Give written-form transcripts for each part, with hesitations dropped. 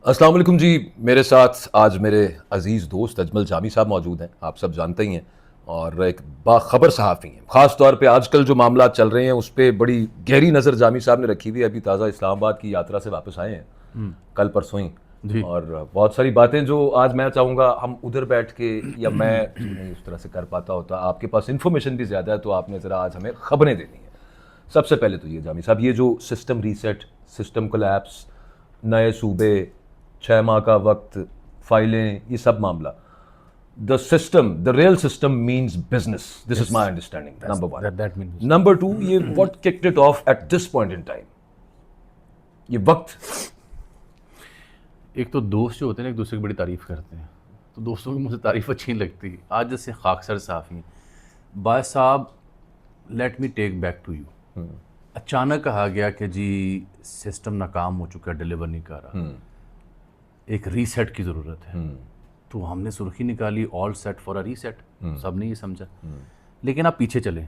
अस्सलाम वालेकुम जी। मेरे साथ आज मेरे अजीज़ दोस्त अजमल जामी साहब मौजूद हैं, आप सब जानते ही हैं, और एक बाखबर सहाफ़ी हैं। ख़ास तौर पे आजकल जो मामला चल रहे हैं उस पर बड़ी गहरी नज़र जामी साहब ने रखी हुई है। अभी ताज़ा इस्लामाबाद की यात्रा से वापस आए हैं, कल परसों ही, जी। और बहुत सारी बातें जो आज मैं चाहूँगा हम उधर बैठ के, या मैं तो नहीं उस तरह से कर पाता होता, आपके पास इन्फॉर्मेशन भी ज़्यादा है तो आपने ज़रा आज हमें खबरें देनी है। सबसे पहले तो ये जामी साहब, ये जो सिस्टम रीसेट, सिस्टम कोलैप्स, नए सूबे, 6 माह का वक्त, फाइलें, ये सब मामला, the system, the real system means business, this is Yes, my understanding, that's number one. that means number two, ये what kicked it off at this point in time, ये वक्त। एक तो दोस्त जो होते हैं ना एक दूसरे की बड़ी तारीफ करते हैं, तो दोस्तों की मुझे तारीफ अच्छी नहीं लगती। आज जैसे खाकसर साफ़ी हैं, बाय साहब, let me take back to you. अचानक कहा गया कि जी सिस्टम नाकाम हो चुका है, डिलीवर नहीं कर रहा, एक रीसेट की ज़रूरत है। तो हमने सुर्खी निकाली, all set for a reset. सब ने ये समझा। लेकिन आप पीछे चलें,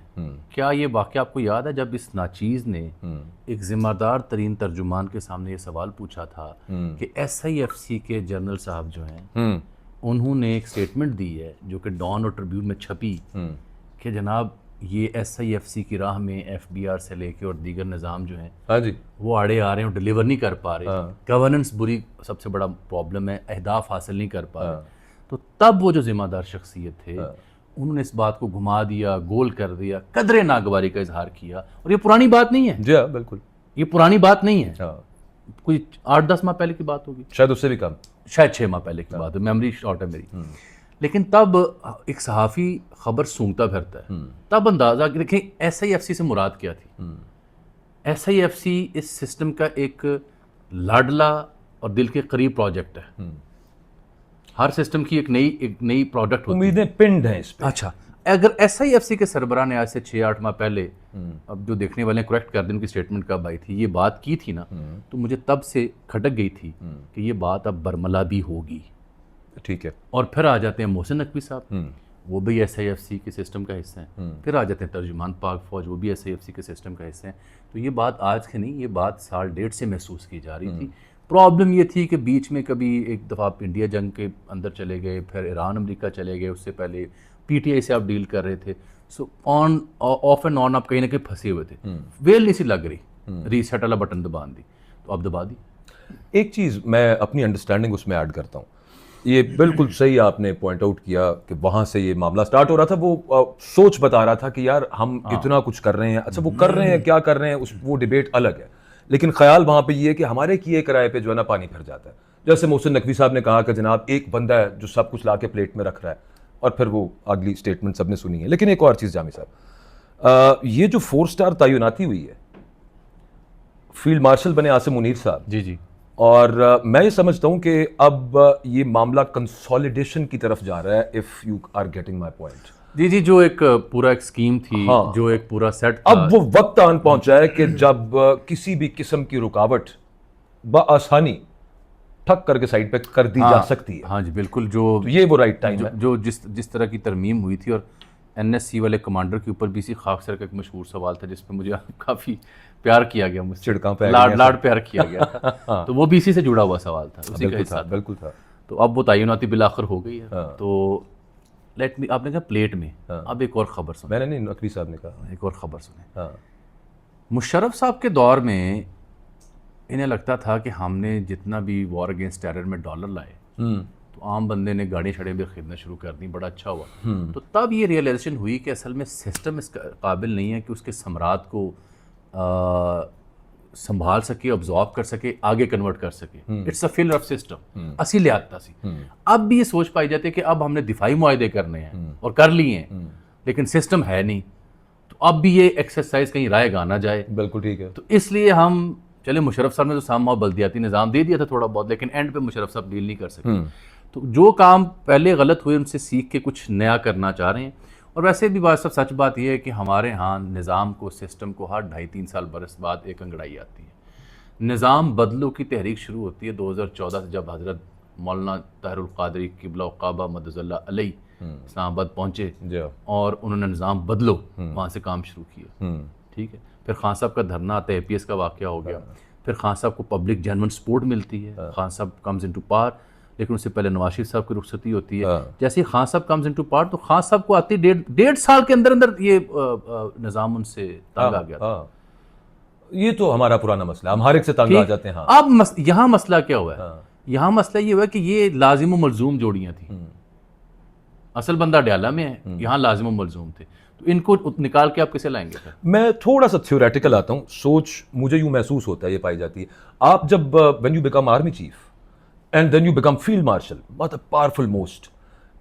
क्या ये वाक़या आपको याद है जब इस नाचीज़ ने एक ज़िम्मेदार तरीन तर्जुमान के सामने ये सवाल पूछा था कि SIFC के जनरल साहब जो हैं उन्होंने एक स्टेटमेंट दी है जो कि डॉन और ट्रिब्यून में छपी कि जनाब ये SIFC की राह में FBR से लेके और दीगर निज़ाम जो हैं हाँ जी। वो आड़े आ रहे हैं और डिलीवर नहीं कर पा रहे। गवर्नेंस बुरी सबसे बड़ा प्रॉब्लम है, अहदाफ हासिल नहीं कर पा रहे। तो तब वो जो ज़िम्मेदार शख्सियत थे उन्होंने इस बात को घुमा दिया, गोल कर दिया, कदरे नागवारी का इजहार किया। और ये पुरानी बात नहीं है, जी हाँ, बिल्कुल। ये पुरानी बात नहीं है, हाँ, कोई 8-10 माह पहले की बात होगी, शायद उससे भी कम। शायद 6 माह पहले की बात है, मेमोरी शॉर्ट है मेरी। लेकिन तब एक सहाफ़ी खबर सूंघता फिरता है, तब अंदाज़ा कि देखें SIFC से मुराद क्या थी। SIFC इस सिस्टम का एक लाडला और दिल के करीब प्रोजेक्ट है। हर सिस्टम की एक नई प्रोडक्ट होती है। उम्मीदें पिंड हैं इस पे। अच्छा, अगर SIFC के सरबराह ने आज से 6-8 माह पहले, अब जो देखने वाले करेक्ट कर दें उनकी स्टेटमेंट कब आई थी, ये बात की थी ना, तो मुझे तब से खटक गई थी कि ये बात अब बरमला भी होगी। ठीक है। और फिर आ जाते हैं मोहसिन नकवी साहब, वो भी SIFC के सिस्टम का हिस्सा हैं। फिर आ जाते हैं तर्जुमान पाक फौज, वो भी SIFC के सिस्टम का हिस्सा हैं। तो ये बात आज की नहीं, ये बात साल डेढ़ से महसूस की जा रही थी। प्रॉब्लम ये थी कि बीच में कभी एक दफ़ा आप इंडिया जंग के अंदर चले गए, फिर ईरान अमेरिका चले गए, उससे पहले PTI से आप डील कर रहे थे। So on off and on आप कहीं ना कहीं फंसे हुए थे, वेल नहीं सी लग रही, रीसेट वाला बटन दबा दी, तो अब दबा दी। एक चीज़ मैं अपनी अंडरस्टैंडिंग उसमें ऐड करता हूँ। ये बिल्कुल सही आपने पॉइंट आउट किया कि वहाँ से ये मामला स्टार्ट हो रहा था। वो सोच बता रहा था कि यार हम इतना कुछ कर रहे हैं। अच्छा, वो कर रहे हैं, क्या कर रहे हैं, उस वो डिबेट अलग है, लेकिन ख्याल वहाँ पे ये है कि हमारे किए किराए पे जो है ना पानी फिर जाता है। जैसे मोहसिन नकवी साहब ने कहा कि जनाब एक बंदा है जो सब कुछ ला के प्लेट में रख रहा है, और फिर वो अगली स्टेटमेंट सबने सुनी है। लेकिन एक और चीज़ जामी साहब, ये जो 4 स्टार तैनाती हुई है, फील्ड मार्शल बने आसिम मुनीर साहब, जी जी। और मैं ये समझता हूं कि अब ये मामला कंसोलिडेशन की तरफ जा रहा है, if you are getting my point. जी जी, जो एक पूरा एक स्कीम थी, हाँ, जो एक पूरा सेट था। अब वो वक्त आन पहुंचा है कि जब किसी भी किस्म की रुकावट बआसानी ठक करके साइड पे कर दी जा सकती है। हाँ जी बिल्कुल। जो तो ये वो राइट टाइम है। जो जिस तरह की तरमीम हुई थी, और NSC वाले कमांडर के ऊपर भी इसी खाकसर का एक मशहूर सवाल था जिस पे मुझे काफ़ी प्यार किया गया, मुझसे चिड़कां पे लाड प्यार किया गया था। तो वो भी इसी से जुड़ा हुआ सवाल था, उसी का हिस्सा था। बिल्कुल था। तो अब वो तयनाती बिलाखिर हो गई है। तो लेट मी, आपने कहा प्लेट में, अब एक और ख़बर सुने। मैंने नहीं, नकवी साहब ने कहा। एक और ख़बर सुने। हाँ, मुशर्रफ साहब के दौर में इन्हें लगता था कि हमने जितना भी वॉर अगेंस्ट टेरर में डॉलर लाए, तो आम बंदे ने गाड़ी छड़े भी खरीदना शुरू कर दी, बड़ा अच्छा हुआ। तो तब ये रियलाइजेशन हुई कि असल में सिस्टम इस काबिल नहीं है कि उसके सम्राट को संभाल सके, ऑब्जॉर्व कर सके, आगे कन्वर्ट कर सके। It's a failure of system, असली लियाकत सी। अब भी ये सोच पाई जाती है कि अब हमने दिफाई मुआहदे करने हैं और कर लिए हैं, लेकिन सिस्टम है नहीं। तो अब भी ये एक्सरसाइज कहीं रायगा ना जाए। बिल्कुल ठीक है। तो इसलिए हम चले, मुशर्रफ साहब ने तो सामा बल्दियाती निज़ाम दे दिया था थोड़ा बहुत, लेकिन एंड पे मुशर्रफ साहब डील नहीं कर सके। तो जो काम पहले गलत हुए उनसे सीख के कुछ नया करना चाह रहे हैं। और वैसे भी बात, सब सच बात यह है कि हमारे यहाँ निज़ाम को, सिस्टम को हर 2.5-3 साल बरस बाद एक अंगड़ाई आती है। निज़ाम बदलो की तहरीक शुरू होती है 2014 से, जब हज़रत मौलाना ताहिरुल क़ादरी क़िबला व काबा मदज़ल्ला अलैह इस्लामाबाद पहुँचे और उन्होंने निज़ाम बदलो वहाँ से काम शुरू किया। ठीक है, फिर खान साहब का धरना आता है, APS का वाक़या हो गया। फिर खान साहब को पब्लिक जेन्युइन सपोर्ट मिलती है, खान साहब कम्स इनटू पावर, लेकिन उससे पहले नवाज शरीफ साहब की रुखसती होती है। जैसे ही खान साहब कम्स इनटू पावर तो खान साहब को आती डेढ़ साल के अंदर अंदर ये निज़ाम उनसे तंग आ गया था। ये तो हमारा पुराना मसला, हम हर एक से तंग आ जाते हैं। हाँ। अब यहाँ मसला क्या हुआ है? यहाँ मसला ये हुआ कि ये लाजिम व मलजूम जोड़ियाँ थी। असल बंदा डयाला में है, यहाँ लाजिम व मलजूम थे, तो इनको निकाल के आप कैसे लाएंगे फिर? मैं थोड़ा सा थ्योरेटिकल आता हूँ, सोच मुझे यूं महसूस होता है, ये पाई जाती है, आप जब when you become army chief and then you become field marshal, बहुत पावरफुल मोस्ट,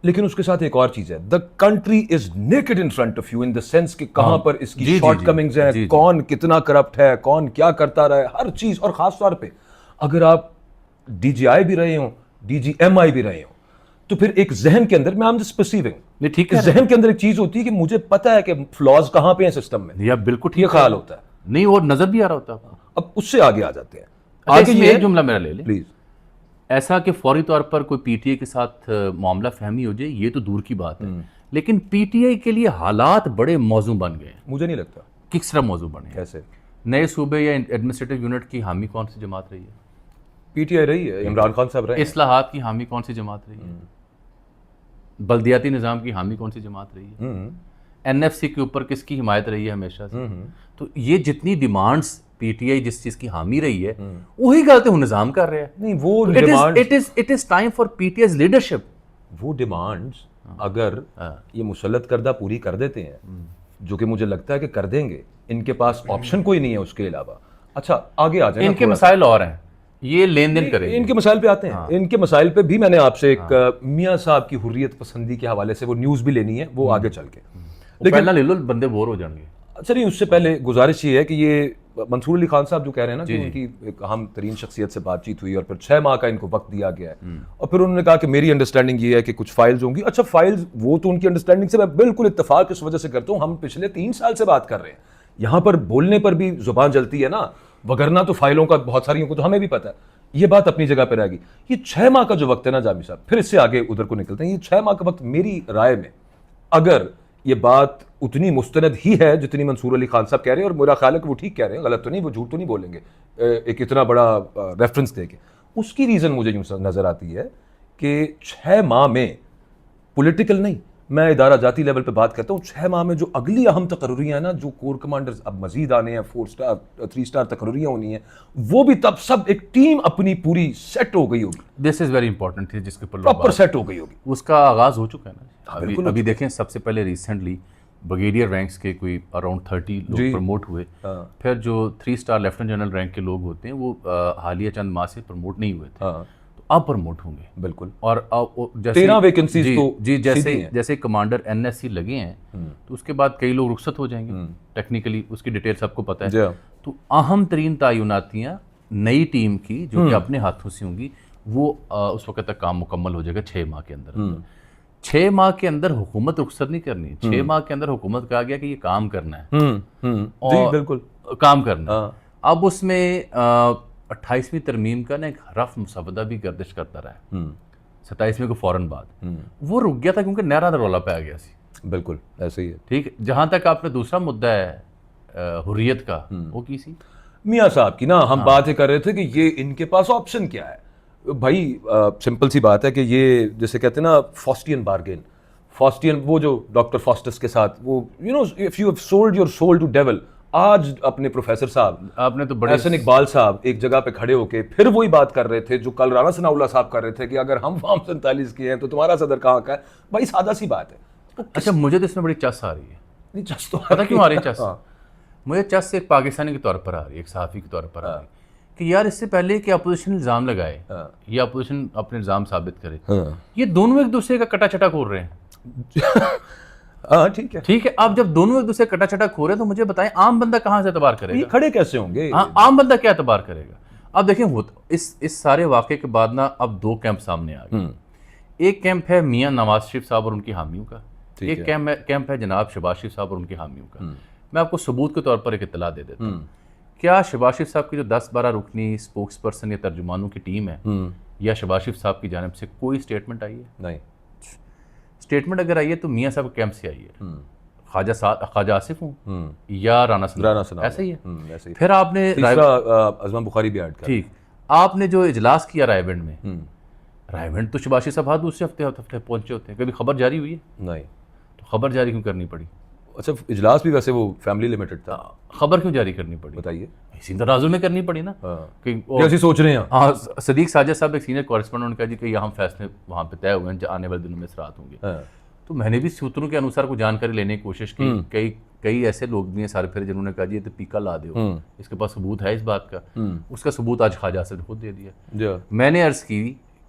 लेकिन उसके साथ एक और चीज है, the country is naked in front of you in the sense कि कहां पर इसकी शॉर्टकमिंग्स हैं, कौन कितना करप्ट है, कौन क्या करता रहा है, हर चीज। और खास तौर पे अगर आप डीजीआई भी रहे हो, डीजीएमआई भी रहे हो, तो फिर एक जहन के अंदर, मैं आई एम जस्ट परसीविंग, ठीक है, जहन के अंदर एक चीज होती है कि मुझे पता है कि फ्लॉज कहां पे हैं सिस्टम में। या बिल्कुल ठीक ख्याल होता है, नहीं और नजर भी आ रहा होता है। अब उससे आगे आ जाते हैं। आगे ये एक जुमला मेरा ले ले प्लीज। ऐसा कि फौरी तौर पर कोई पीटीआई के साथ मामला फहमी हो जाए, ये तो दूर की बात है, लेकिन पीटीआई के लिए हालात बड़े मौजू बन गए। मुझे नहीं लगता। किस तरह मौजू बने? कैसे? नए सूबे या एडमिनिस्ट्रेटिव यूनिट की हामी कौन सी जमात रही है? पीटीआई रही है, इमरान खान साहब रहे। इस्लाहात की हामी कौन सी जमात रही है? बल्दियाती निज़ाम की हामी कौन सी जमात रही है? एनएफसी के ऊपर किसकी हिमायत रही है हमेशा से? तो ये जितनी डिमांड्स पीटीआई जिस चीज की हामी रही है, वही गलती निज़ाम कर रहे हैं। नहीं, वो demands, it is time for PTI's leadership. वो डिमांड्स अगर ये मुसल्लत करदा पूरी कर देते हैं, जो कि मुझे लगता है कि कर देंगे, इनके पास ऑप्शन कोई नहीं है उसके अलावा। अच्छा, आगे आ जाए। इनके मसाइल और हैं, ये लेन देन करेंगे। इनके मसाइल पे आते हैं। इनके मसाइल पे भी मैंने आपसे एक मियाँ साहब की हुर्रियत पसंदी के हवाले से वो न्यूज़ भी लेनी है, वो आगे चल के, लेकिन ले लो, बंदे बोर हो जाएंगे। अच्छा नहीं, उससे पहले गुजारिश ये है कि ये मंसूर अली खान साहब जो कह रहे हैं ना कि उनकी एक अहम तरीन शख्सियत से बातचीत हुई और फिर 6 माह का इनको वक्त दिया गया है, और फिर उन्होंने कहा कि मेरी अंडरस्टैंडिंग ये है कि कुछ फाइल्स होंगी। अच्छा, फाइल्स, वो तो उनकी अंडरस्टैंडिंग से मैं बिल्कुल इत्तेफाक इस वजह से करता हूँ, हम पिछले 3 साल से बात कर रहे हैं, यहाँ पर बोलने पर भी जुबान जलती है ना, वगरना तो फाइलों का बहुत सारी को तो हमें भी पता है। ये बात अपनी जगह पर रहेगी। ये 6 माह का जो वक्त है ना जामी साहब, फिर इससे आगे उधर को निकलते हैं, ये 6 माह का वक्त मेरी राय में, अगर ये बात उतनी मुस्तनद ही है जितनी मंसूर अली खान साहब कह रहे हैं, और मेरा ख्याल है कि वो ठीक कह रहे हैं, गलत तो नहीं, वो झूठ तो नहीं बोलेंगे एक इतना बड़ा रेफरेंस देके, उसकी रीज़न मुझे यूँ नज़र आती है कि 6 माह में पॉलिटिकल नहीं, मैं इदारा जाती लेवल पे बात करता हूँ, 6 माह में जो अगली अहम तकर्रियाँ हैं ना, जो कोर कमांडर्स अब मजीद आने हैं, 4 स्टार 3 स्टार तकर्रियाँ होनी है, वो भी तब सब एक टीम अपनी पूरी सेट हो गई होगी। दिस इज वेरी इंपॉर्टेंट थी, जिसके ऊपर प्रॉपर सेट हो गई होगी। उसका आगाज हो चुका है ना। अभी देखें, सबसे पहले रिसेंटली ब्रिगेडियर रैंक्स के कोई अराउंड 30 लोग प्रमोट हुए। फिर जो 3 स्टार लेफ्टिनेंट जनरल रैंक के लोग होते हैं वो हालिया चंद माह से प्रमोट नहीं हुए थे, तो अब प्रमोट होंगे। बिल्कुल। और जैसे 13 वैकेंसीज तो जी जैसे कमांडर एनएससी लगे हैं, तो उसके बाद कई लोग रुखसत हो जाएंगे। टेक्निकली उसकी डिटेल सबको पता है। तो अहम तरीन तयनातियाँ नई टीम की जो कि अपने हाथों से होंगी, वो उस वक्त तक काम मुकम्मल हो जाएगा 6 माह के अंदर। 6 माह के अंदर हुकूमत रुखसत नहीं करनी, 6 माह के अंदर हुकूमत कहा गया कि ये काम करना है, जी बिल्कुल काम करना है। अब उसमें 28वीं तरमीम का ना एक रफ मुसवदा भी गर्दिश करता रहा है, 27वें को फौरन बाद वो रुक गया था क्योंकि नहरा रौला पे आ गया सी। बिल्कुल ऐसे ही है। ठीक है, जहां तक आपने दूसरा मुद्दा है हुर्रियत का, वो की सी मियाँ साहब की ना, हम बात ही कर रहे थे कि ये इनके पास ऑप्शन क्या है। भाई सिंपल सी बात है कि ये जैसे कहते हैं ना फॉस्टियन बार्गेन, फॉस्टियन, वो जो डॉक्टर फॉस्टस के साथ वो, you know, if you have sold your soul to devil. आज अपने प्रोफेसर साहब, आपने तो बड़े एहसन इकबाल साहब एक जगह पे खड़े होके फिर वही बात कर रहे थे जो कल राना सनाउल्लाह साहब कर रहे थे कि अगर हम फॉर्म 47 के हैं तो तुम्हारा सदर कहाँ का है। भाई सादा सी बात है। अच्छा, मुझे तो इसमें बड़ी चस आ रही है। नहीं, चस तो पता क्यों आ रही है चस? मुझे चस एक पाकिस्तानी के तौर पर आ रही है, एक सहाफ़ी के तौर पर आ रही है कि यार इससे पहले कि अपोजिशन इल्ज़ाम लगाए या अपोजिशन अपने इल्ज़ाम साबित करे, ये दोनों एक दूसरे का कटा चटा खोल रहे हैं। ठीक है, ठीक है। अब जब दोनों एक दूसरे कटा चटा खो रहे हैं तो मुझे बताएं आम बंदा कहाँ से एतबार करेगा? ये खड़े कैसे होंगे? हाँ, आम बंदा क्या एतबार करेगा? अब देखें, इस सारे वाक़े के बाद ना अब 2 कैंप सामने आ गए। एक कैंप है मियाँ नवाज शरीफ साहब और उनकी हामियों का, एक कैंप है जनाब शहबाज शरीफ साहब और उनकी हामियों का। मैं आपको सबूत के तौर पर एक इत्तला दे देता हूँ। क्या शहबाज शरीफ साहब की जो 10-12 रुकनी स्पोक्स पर्सन या तर्जुमानों की टीम है, या शहबाज शरीफ साहब की जानिब से कोई स्टेटमेंट आई है? नहीं। स्टेटमेंट अगर आई है तो मियाँ साहब कैंप से आई है, ख्वाजा आसिफ हूँ या राना सनाउल्लाह, ऐसे ही है। ऐसे ही। फिर आपने तीसरा अज़मा बुखारी भी ऐड कर। ठीक, आपने जो इजलास किया रायबंड में, रायबंड तो शबाशी साहब दूसरे हफ्ते पहुंचे होते हैं, कभी खबर जारी हुई है? नहीं। तो खबर जारी क्यों करनी पड़ी? अच्छा, इजलास भी वैसे वो फैमिली लिमिटेड था, खबर क्यों जारी करनी पड़ी? बताइए। इसी तराजु में करनी पड़ी ना। कि कैसी सोच रहे हैं? हाँ, सदीक साजिद साहब एक सीनियर कॉरेस्पॉन्डेंट कहा जी कि यहाँ फैसले वहाँ पे तय हुए हैं, आने वाले दिनों में इसरात होंगे। तो मैंने भी सूत्रों के अनुसार कुछ जानकारी लेने की कोशिश की। कई ऐसे लोग भी हैं सारे फिर जिन्होंने कहा जी ये तो पीका ला दो, इसके पास सबूत है इस बात का। उसका सबूत आज ख्वाजा आसिफ ने खुद दे दिया। मैंने अर्ज की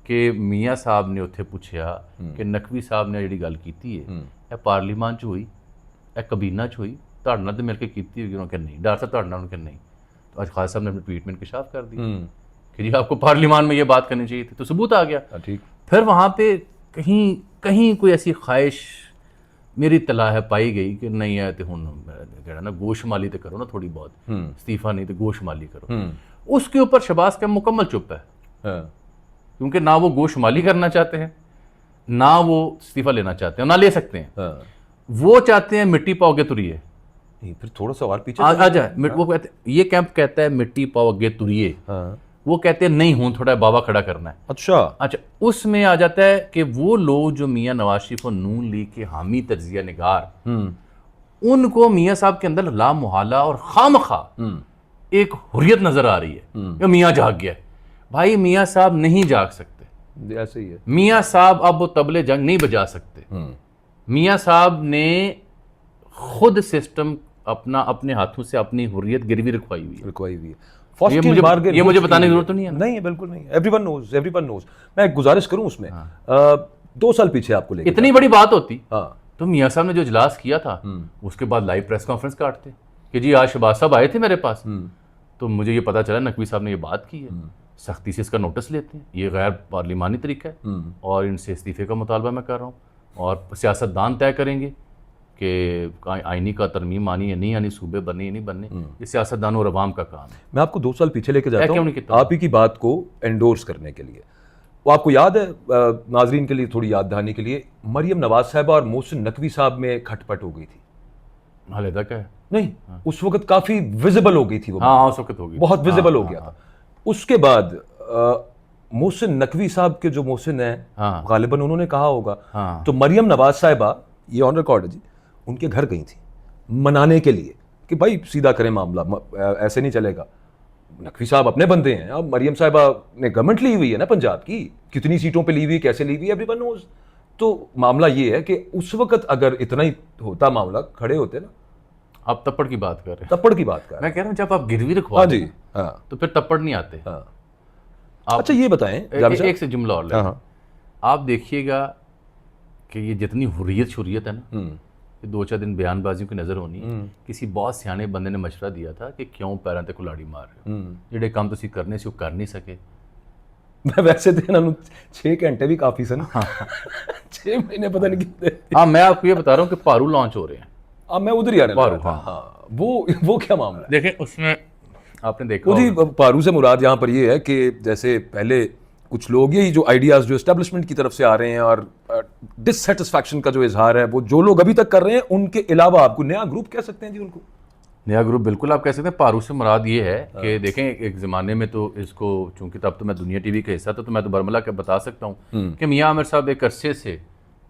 कि मियाँ साहब ने उत्थे पूछा कि नकवी साहब ने जी गल की है पार्लीमान च हुई, कबीना च हुई, ਤੁਹਾਡੇ ਨਾਲ तो मिल के की होगी? उन्होंने कहा नहीं। डर था ਤੁਹਾਡੇ ਨਾਲ? उन्होंने कहा नहीं। तो आज ख्वाजा साहब ने अपने ट्वीट में इंकशाफ कर दी कि जी आपको पार्लियामान में ये बात करनी चाहिए थी, तो सबूत आ गया। ठीक। फिर वहाँ पे कहीं कोई ऐसी ख्वाहिश मेरी तलाह है पाई गई कि नहीं है तो हुन जरा ना गोशमाली तो करो ना थोड़ी बहुत, इस्तीफा नहीं तो गोशमाली करो। उसके ऊपर शहबाज का मुकम्मल चुप है, क्योंकि ना वो गोशमाली करना चाहते हैं, ना वो इस्तीफा लेना चाहते हैं, ना ले सकते हैं। वो चाहते हैं मिट्टी पाओगे तुरिए। फिर थोड़ा सा और पीछे आ जाए। वो कहते, ये कैंप कहता है मिट्टी पाओगे तुरिए, वो कहते हैं नहीं हूं थोड़ा बाबा खड़ा करना है। अच्छा, उसमें आ जाता है कि वो लोग जो मियाँ नवाज शरीफ और नून लीग के हामी तज्जिया निगार, उनको मियाँ साहब के अंदर ला मुहाला और खामखा एक हुर्रियत नजर आ रही है। मियाँ जाग गया। भाई मियाँ साहब नहीं जाग सकते, ऐसे ही है। मियाँ साहब अब वो तबले जंग नहीं बजा सकते। मियाँ साहब ने खुद सिस्टम अपने हाथों से अपनी हुर्रियत गिरवी रखवाई हुई है। ये मुझे बताने की जरूरत तो नहीं है? नहीं, बिल्कुल नहीं। Everyone knows. मैं एक गुजारिश करूं उसमें, 2 साल पीछे आपको लेके इतनी बड़ी बात होती तो मियाँ साहब ने जो इजलास किया था उसके बाद लाइव प्रेस कॉन्फ्रेंस काटते कि जी आज शहबाज साहब आए थे मेरे पास, तो मुझे ये पता चला नकवी साहब ने ये बात की है, सख्ती से इसका नोटिस लेते हैं, ये गैर पार्लिमानी तरीका है और इनसे इस्तीफे का मुतालबा मैं कर रहा हूँ, और सियासतदान तय करेंगे कि आईनी का तरमीम आनी या नहीं आनी, सूबे बनने या नहीं बनने, ये सियासतदानों और अवाम का काम है। मैं आपको 2 साल पीछे लेके जाता हूँ आप ही की बात को एंडोर्स करने के लिए। वो आपको याद है, नाजरीन के लिए थोड़ी याद दहानी के लिए, मरियम नवाज साहबा और मोहसिन नकवी साहब में खटपट हो गई थी। अलहदा क्या है? नहीं, उस वक्त काफी विजिबल हो गई थी वो। हाँ, उस वक्त हो गई, बहुत विजिबल हो गया था। उसके बाद मोहसिन नकवी साहब के जो मोहसिन है, गालिबन उन्होंने कहा होगा, तो मरियम नवाज साहिबा, ये ऑन रिकॉर्ड है जी, उनके घर गई थी मनाने के लिए कि भाई सीधा करें मामला, ऐसे नहीं चलेगा। नकवी साहब अपने बंदे हैं। अब मरियम साहिबा ने गवर्नमेंट ली हुई है ना पंजाब की, कितनी सीटों पे ली हुई, कैसे ली हुई, एवरीवन नोज। तो मामला ये है कि उस वक्त अगर इतना ही होता मामला, खड़े होते ना। आप तप्पड़ की बात कर रहे हैं? तप्पड़ की बात कर रहे हैं। मैं कह रहा हूँ जब आप गिरवी रखवा जी, तो फिर तप्पड़ नहीं आते। अच्छा ये बताएं, एक से जुमला और ले, आप देखिएगा कि ये जितनी हुर्रियत शुर्रियत है ना, 2-4 दिन बयानबाजियों की नज़र होनी, किसी बहुत सियाने बंदे ने मशवरा दिया था कि क्यों पैरों ते कुलाड़ी मार रहे हो, जेडे काम तुसी करने से वो कर नहीं सके। मैं वैसे तो इन्होंने 6 घंटे भी काफ़ी सन। 6 महीने पता नहीं कितने। हाँ, मैं आपको ये बता रहा हूँ कि पारू लॉन्च हो रहे हैं। अब मैं उधर ही आने लगा था। हाँ, वो क्या मामला है? देखें उसमें आपने देखा उधर पारू से मुराद यहाँ पर ये है कि जैसे पहले कुछ लोग, यही जो आइडियाज़ जो एस्टेब्लिशमेंट की तरफ से आ रहे हैं और डिससेटिस्फैक्शन का जो इजहार है, वो जो लोग अभी तक कर रहे हैं, उनके अलावा आपको नया ग्रुप कह सकते हैं जी उनको? नया ग्रुप बिल्कुल आप कह सकते हैं। पारू से मुराद ये है कि देखें एक ज़माने में तो इसको, चूंकि तब तो मैं दुनिया टीवी का हिस्सा था, तो मैं तो बरमला के बता सकता हूँ कि मियाँ आमिर साहब एक अरसे से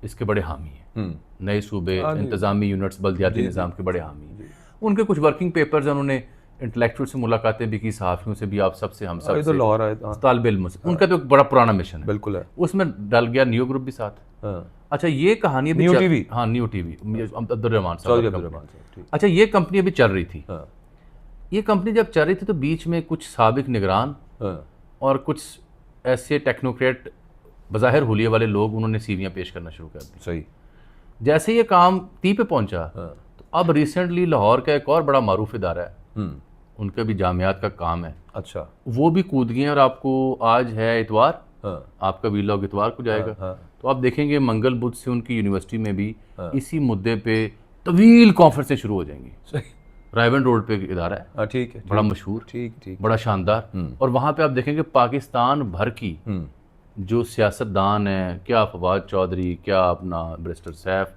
इसके बड़े हामी हैं। नए सूबे, इंतज़ामी यूनिट्स, बल्दियाती निज़ाम के बड़े हामी हैं। उनके कुछ वर्किंग पेपर्स हैं, उन्होंने इंटेलेक्चुअल से मुलाकातें भी की, सहाफ़ियों से भी, आप सबसे, हम सब से, लाहौर आए तालिब इल्म से। उनका तो एक बड़ा पुराना मिशन है, बिल्कुल है, उसमें डल गया न्यू ग्रुप भी साथ। अच्छा, ये कहानी न्यू टीवी, हाँ न्यू टीवी, अब्दुर्रहमान साहब। अच्छा, ये कंपनी अभी चल रही थी। ये कंपनी जब चल रही थी तो बीच में कुछ साबिक निगरान और कुछ ऐसे टेक्नोक्रेट बज़ाहिर हुलिये वाले लोग, उन्होंने सीवियाँ पेश करना शुरू कर दी। सही। जैसे ये काम 30 पे पहुंचा, तो अब रिसेंटली लाहौर का एक और बड़ा मारूफ इदारा है, उनका भी जामियात का काम है। अच्छा, वो भी कूद गए, और आपको आज है इतवार, आपका वीलॉग इतवार को जाएगा, तो आप देखेंगे मंगल बुध से उनकी यूनिवर्सिटी में भी इसी मुद्दे पे तवील कॉन्फ्रेंसें शुरू हो जाएंगी। रायबंड रोड पे इदारा है, ठीक है, बड़ा मशहूर, ठीक, बड़ा शानदार, और वहाँ पे आप देखेंगे पाकिस्तान भर की जो सियासतदान हैं, क्या फवाद चौधरी, क्या अपना बैरिस्टर सैफ,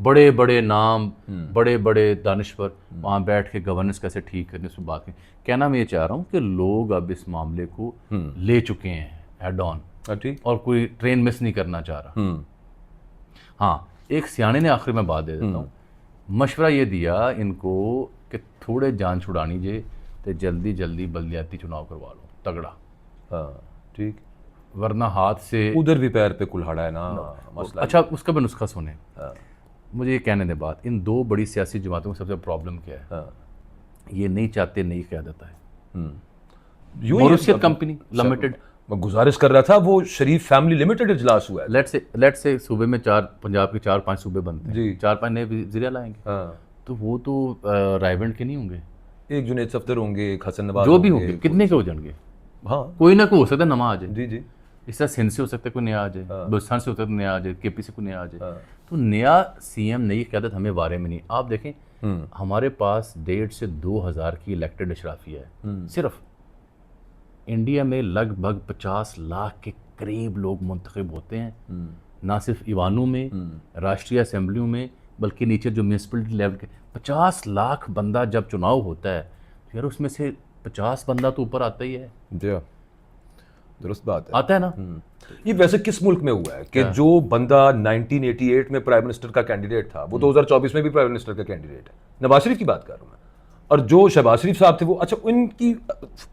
बड़े बड़े नाम, बड़े बड़े दानिश्वर, वहाँ बैठ के गवर्नेंस कैसे ठीक करने उसमें बात करें। कहना मैं ये चाह रहा हूँ कि लोग अब इस मामले को ले चुके हैं हेड ऑन, ठीक। और कोई ट्रेन मिस नहीं करना चाह रहा। हाँ, एक सियाने ने आखिर में बात दे देता हूँ, मशवरा ये दिया इनको कि थोड़े जान छुड़ानी जे तो जल्दी जल्दी बल्दियाती चुनाव करवा लो तगड़ा। हाँ ठीक, वरना हाथ से उधर भी पैर पे कुल्हाड़ा है ना मसला। अच्छा, उसका भी नुस्खा सुने। हाँ, मुझे ये कहने दे बात, इन दो बड़ी सियासी जमातों में सबसे प्रॉब्लम क्या है? हाँ, ये नहीं चाहते नई क़यादत है। यूं ही मोरूसियत कंपनी लिमिटेड, मैं गुजारिश कर रहा था, वो शरीफ फैमिली लिमिटेड इजलास हुआ है। लेट से सूबे में पंजाब के 4-5 सूबे बनते जी। हैं, 4-5 नए वज़ीर लाएंगे, हाँ, तो वो तो रायवेंड के नहीं होंगे, एक जुनेद सफ्दर होंगे, एक हसन नवाज जो भी होंगे, कितने के हो जाएंगे, हाँ कोई ना कोई हो सकता है नवा आ जाए। जी जी, इस तरह सिंध से हो सकता है कोई नया आ जाए, बलुचिस्तान से हो सकता है नया आ जाए, केपी से कोई नया आ जाए। हाँ। तो नया सीएम नई क़यादत हमें बारे में नहीं। आप देखें हमारे पास 1.5 से 2,000 की इलेक्टेड अशराफिया है सिर्फ। इंडिया में लगभग 50 लाख के करीब लोग मुंतखब होते हैं, ना सिर्फ ईवानों में, राष्ट्रीय असेंबलियों में, बल्कि नीचे जो म्यूनसिपलिटी लेवल के 50 लाख बंदा जब चुनाव होता है, यार उसमें से 50 बंदा तो ऊपर आता ही है। जी दुरुस्त बात है, आता है ना। ये वैसे किस मुल्क में हुआ है कि जो बंदा 1988 में प्राइम मिनिस्टर का कैंडिडेट था वो 2024 में भी प्राइम मिनिस्टर का कैंडिडेट है? नवाज शरीफ की बात कर रहा हूँ मैं। और जो शहबाज शरीफ साहब थे वो, अच्छा इनकी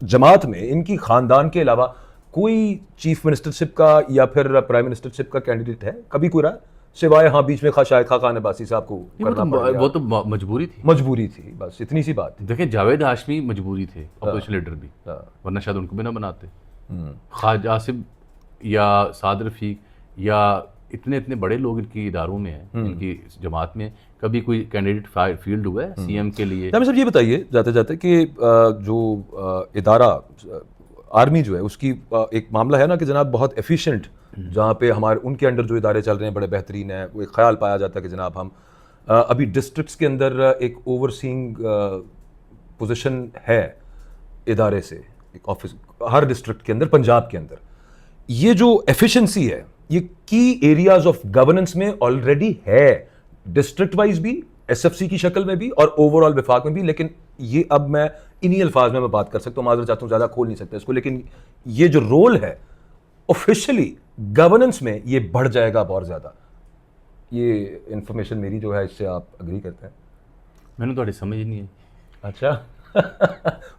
जमात में, इनकी खानदान के अलावा कोई चीफ मिनिस्टरशिप का या फिर प्राइम मिनिस्टरशिप का कैंडिडेट है कभी कोई रहा, सिवाय हाँ बीच में शायद खान अब्बासी साहब को करना पड़ गया। वो तो मजबूरी थी, मजबूरी थी, बस इतनी सी बात थी। देखिए जावेद हाशमी मजबूरी थे, अपोजिशन लीडर भी, वरना शायद उनको भी ना बनाते। ख्वाजा आसिफ या साद रफीक या इतने इतने बड़े लोग इनकी इदारों में हैं, इनकी जमात में, कभी कोई कैंडिडेट फील्ड हुआ है सीएम के लिए? जामिर साहब ये बताइए जाते जाते कि जो इदारा आर्मी जो है उसकी एक मामला है ना कि जनाब बहुत एफिशिएंट, जहाँ पे हमारे उनके अंडर जो इदारे चल रहे हैं बड़े बेहतरीन हैं, वो एक ख्याल पाया जाता है कि जनाब हम अभी डिस्ट्रिक्ट्स के अंदर एक ओवरसीइंग पोजीशन है इदारे से, एक ऑफिस हर डिस्ट्रिक्ट के अंदर पंजाब के अंदर। ये जो एफिशिएंसी है ये की एरियाज ऑफ गवर्नेंस में ऑलरेडी है, डिस्ट्रिक्ट वाइज भी, एसएफसी की शक्ल में भी और ओवरऑल विफाक में भी। लेकिन ये अब मैं इन्हीं अल्फाज में मैं बात कर सकता हूँ, माजरत चाहता हूँ, ज़्यादा खोल नहीं सकता इसको, लेकिन ये जो रोल है ऑफिशियली गवर्नेंस में ये बढ़ जाएगा बहुत ज़्यादा। ये इंफॉर्मेशन मेरी जो है, इससे आप अग्री करते हैं? मैंने थोड़ी समझ नहीं है। अच्छा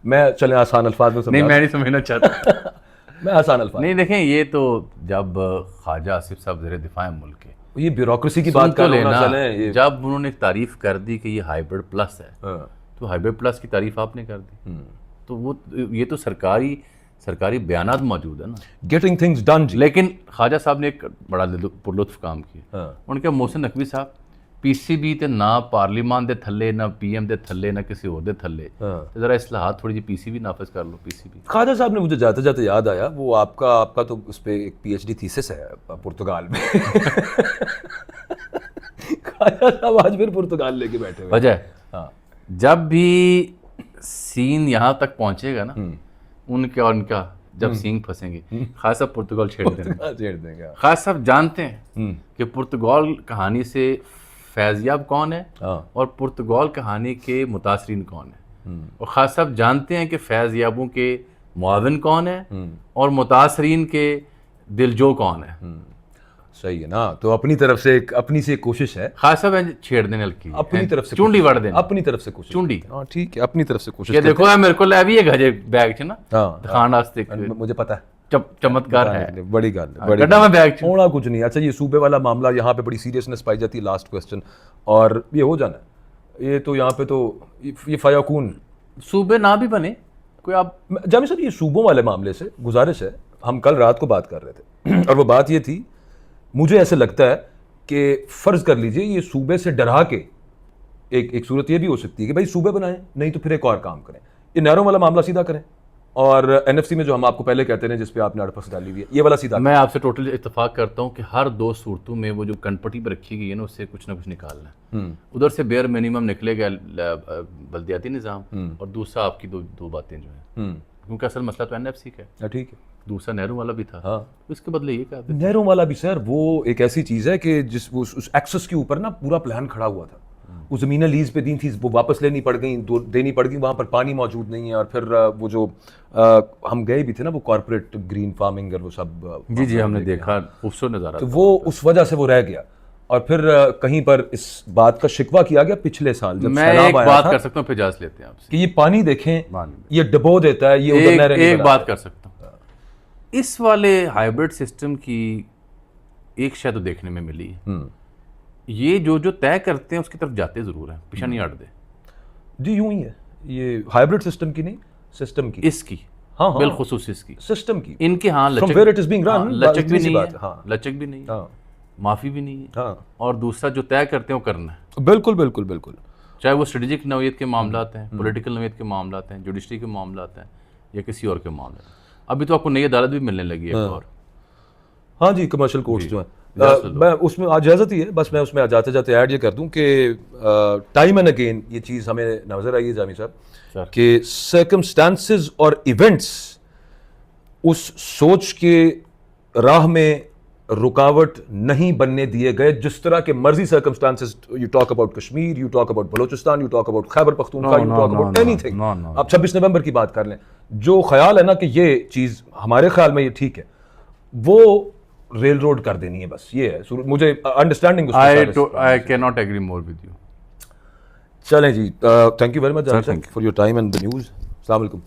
मैं चले आसान अल्फाज में नहीं, मैं नहीं समझना चाहता मैं आसान अल्फाज नहीं, देखें ये तो जब ख्वाजा आसिफ साहब ज़र दिफा मुल्क के, ये ब्यूरोक्रेसी की बात कर लेना, जब उन्होंने तारीफ कर दी कि ये हाइब्रिड प्लस है, तो हाइब्रिड प्लस की तारीफ आपने कर दी, तो वो ये तो सरकारी बयानात मौजूद है ना, गेटिंग थिंग्स डन। लेकिन ख्वाजा साहब ने एक बड़ा पुरलुत्फ काम किया। उनके मोहसिन नकवी साहब पीसीबी ते ना पार्लीमान दे थल्ले, ना पीएम दे थल्ले, ना किसी और दे थल्ले, तो जरा इस्लाहात थोड़ी जी पीसीबी नाफिज कर लो। पीसीबी ख्वाजा साहब ने मुझे जाते जाते याद आया, वो आपका तो उस पर एक पीएचडी थीसिस है पुर्तगाल में ख्वाजा साहब आज फिर पुर्तगाल लेके बैठे हुए। वजह जब भी सीन यहाँ तक पहुंचेगा ना, उनके और इनका जब सींग फंसेंगे, खास साहब पुर्तगाल छेड़ देंगे। खास साहब जानते हैं कि पुर्तगाल कहानी से फैज़याब कौन है और पुर्तगाल कहानी के मुतासरीन कौन है, और खास साहब जानते हैं कि फैज़याबों के मुआविन कौन है और मुतासरीन के दिलजो कौन है। सही है ना, तो अपनी तरफ से अपनी से एक कोशिश है, खास साहब छेड़ देने लगी, अपनी तरफ से चुंडी वड़ देने, अपनी तरफ से कोशिश, चुंडी। ठीक है, अपनी तरफ से कोशिश। ये देखो मेरे को लै भी है बैग च ना, दिखाने वास्ते, मुझे पता है, चमत्कार है, बड़ी गल गड्ढा में बैग होना कुछ नहीं। अच्छा ये सूबे वाला मामला, यहाँ पे बड़ी सीरियसनेस पाई जाती है, लास्ट क्वेश्चन, और ये हो जाना है, ये तो यहाँ पे तो ये फयाकून सूबे ना भी बने कोई। आप जामिर साहब ये सूबों वाले मामले से गुजारिश है, हम कल रात को बात कर रहे थे और वो बात ये थी, मुझे ऐसे लगता है कि फ़र्ज़ कर लीजिए ये सूबे से डरा के एक सूरत ये भी हो सकती है कि भाई सूबे बनाएं, नहीं तो फिर एक और काम करें, ये नहरों वाला मामला सीधा करें, और एनएफसी में जो हम आपको पहले कहते हैं जिस पे आपने अड़फस डाली हुई है, ये वाला सीधा। मैं आपसे टोटली इत्तेफाक करता हूँ कि हर दो सूरतों में वो जो कनपट्टी पर रखी गई है ना, उससे कुछ ना कुछ निकालना है। उधर से बेयर मिनिमम निकलेगा बल्दियाती निज़ाम, और दूसरा आपकी दो बातें जो है, क्योंकि असल मसला तो एनएफसी का है। ठीक है, दूसरा नहरों वाला भी था, हाँ। तो इसके बदले ये क्या देते? नहरों वाला भी सर वो एक ऐसी चीज है कि जिस उस एक्सेस के ऊपर ना पूरा प्लान खड़ा हुआ था। वो ज़मीनें लीज पे दी थी, वो वापस लेनी पड़ गई, देनी पड़ गई, वहाँ पर पानी मौजूद नहीं है। और फिर वो जो हम गए भी थे ना, वो कॉर्पोरेट ग्रीन फार्मिंग और वो सब जी जी, हमने देखा, खूबसूरत नज़ारा तो था। वो उस वजह से वो रह गया। और फिर कहीं पर इस बात का शिकवा किया गया पिछले साल जब मैं सैलाब एक आया बात था कर सकता हूँ, फिर इजाज़त लेते हैं आपसे। कि ये पानी देखें, पानी ये डबो देता है, ये उधर नहरें नहीं एक बनाता। बात कर सकता हूँ, इस वाले हाइब्रिड सिस्टम की एक शय तो देखने में मिली है, ये जो जो तय करते हैं उसकी तरफ जाते ज़रूर हैं, पीछा नहीं हटते। जी यूं ही है, ये हाइब्रिड सिस्टम की नहीं, सिस्टम की। इसकी हाँ हाँ, बिलखुसूस इसकी, सिस्टम की। इनकी हाँ From लचक, where it is being run, हाँ, लचक भी इतनी सी नहीं बात है, है, हाँ। लचक भी नहीं है, हाँ माफ़ी भी नहीं है, हाँ, और दूसरा जो तय करते हैं वो करना है, बिल्कुल बिल्कुल बिल्कुल। चाहे वो स्ट्रेटेजिक नौयत के मामलात हैं, पॉलिटिकल नौयत के मामलात हैं, जुडिशरी के मामलात हैं, या किसी और के मामले हैं। अभी तो आपको नई अदालत भी मिलने लगी है एक और। हाँ जी, कमर्शियल कोर्ट्स जो हैं, इजाज़त लो। मैं उसमें आज इजाज़त ही है, बस मैं उसमें जाते जाते ऐड ये कर दूं कि टाइम एंड अगेन ये चीज़ हमें नजर आई है जामी साहब सर। कि सर्कमस्टांसेस और इवेंट्स उस सोच के राह में रुकावट नहीं बनने दिए गए जिस तरह के मर्जी circumstances. You talk about Kashmir, you talk about Balochistan, you talk about Khyber Pakhtunkhwa, you talk about anything. आप 26 नवंबर की बात कर लें, जो ख्याल है ना कि ये चीज़ हमारे ख्याल में ये ठीक है, वो रेल रोड कर देनी है, बस ये है मुझे understanding. I can not agree more with you. चलें जी, thank you very much Sir, thank for your time and the news. अस्सलाम वालेकुम।